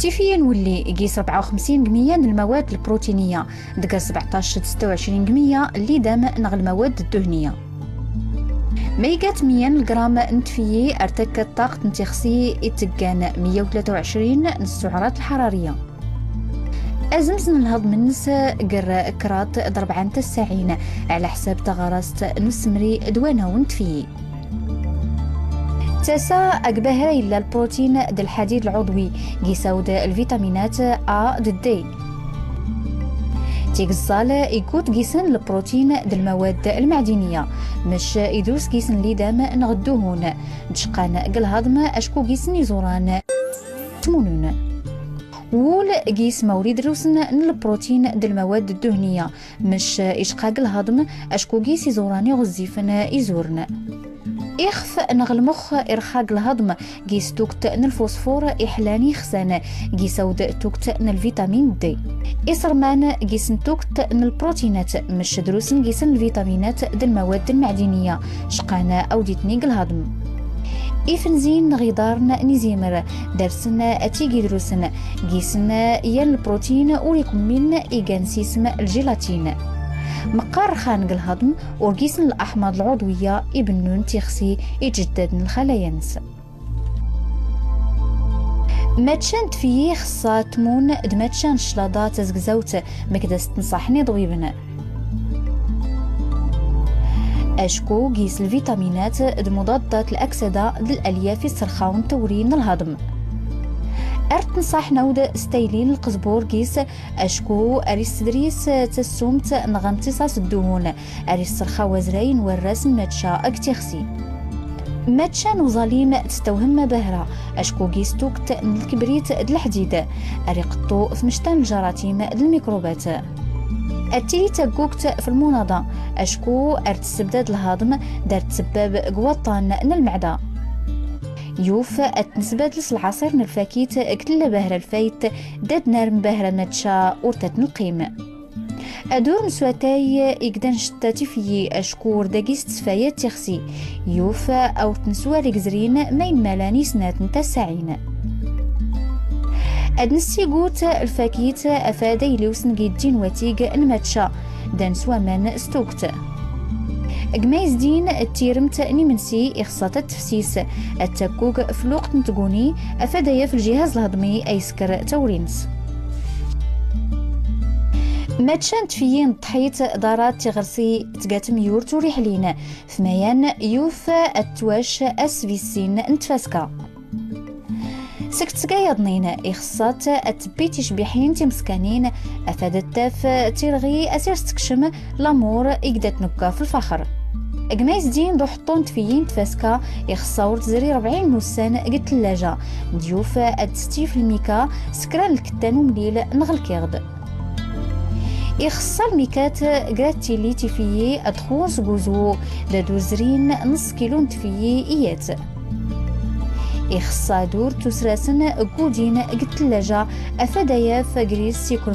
تيفيا نولي قيس 54% من المواد البروتينية دقا 17-26% اللي دام نغ المواد الدهنية. ميقات 100 الجرام نتفيي ارتك الطاقة نتخسي اتقان 123 السعرات الحرارية. أزمزن الهضم النس قر كرات ضرب عن تسعين على حساب تغرست نسمري دوانة ونتفيي. تاسا أقبهر إلا البروتين ديال الحديد العضوي قيساود الفيتامينات A D. تيقصال يقود قيسن البروتين ديال المواد المعدنية مش يدوس قيسن لي دام نغدوهون تشقان قالهضم أشكو قيسن يزوران تمونون. وول قيس موريد روسن البروتين ديال المواد الدهنية مش إشقاق الهضم أشكو قيس يزوراني غزيفن يزورن. إخف نغ المخ إرخاق الهضم قيس توكت الفوسفور إحلاني خسان قيسود توكت الفيتامين دي. إسرمان قيس توكت البروتينات مش دروسن قيس الفيتامينات ديال المواد المعدنية شقانا أو ديتني الهضم. إفنزين غيدارن نزيمر درسن أتيجي دروسن قيسن يا البروتين وليكم من إيجانسيسم الجيلاتين. مقار خانق الهضم ورقيسن الأحماض العضوية يبنون تيخسي يجدد الخلايا نس. ماتشان تفيي خصا تمون دماتشان شلاضة تزقزوت مكداس تنصحني ضويبنا. أشكو قيس الفيتامينات دمضادات الأكسدة للألياف السرخاون تورين الهضم. أرتنصح نود ستايلين القزبور قيس أشكو أريس دريس تسومت نغنتصاص الدهون أريس سرخا وزرين والرسم ماتشا أكتخسي. ماتشا نوظاليم تستوهم بهرة أشكو قيس توكت الكبريت الحديد أريقطو ثمشتان الجراثيم الميكروبات. التيلي تاكوكت في المناضة أشكو أرتسبداد الهضم دار تسبب قوطان المعدة. يوف التنسبات العصير الفاكيت كتلا بهرة الفايت داد نار مبهرة ماتشا ورتات نقيم. أدور نسواتاي يقدان شتاتي في أشكور داقيس تسفايات تخسي يوف أو تنسواري قزرين مين مالاني سنات نتسعين. أدنسي قوت الفاكيت أفادي لوسن جيدين واتيق الماتشا دان سوامان ستوكت. قمايز دين التيرمت نيمنسي إخصات التفسيس التكوك فلوق نتقوني أفادايا في الجهاز الهضمي أيسكر تورينس. ماتشان تفيين ضحيت دارات تغرسي تقاتم يور توريح لينا ثميان يوف التواش أسفيسين نتفاسكا. سكت قايضنين إخصات التبيتي شبيحين تمسكانين أفادت تاف تيرغي أسير ستكشم لامور إقدات نكا في الفخر. قمايز دين دو حطون تفيين تفاسكا يخصاور تزري 40 نوسان قد اللاجة ديوف أدستيف الميكا سكران الكتان ومليل نغل كيغد. يخصا الميكات قراتي لي تفيي أدخوص قوزو دادو زرين نص كيلو تفيي إيات. إخصا دور تسراسن قودين قد اللاجة أفادايا فقريس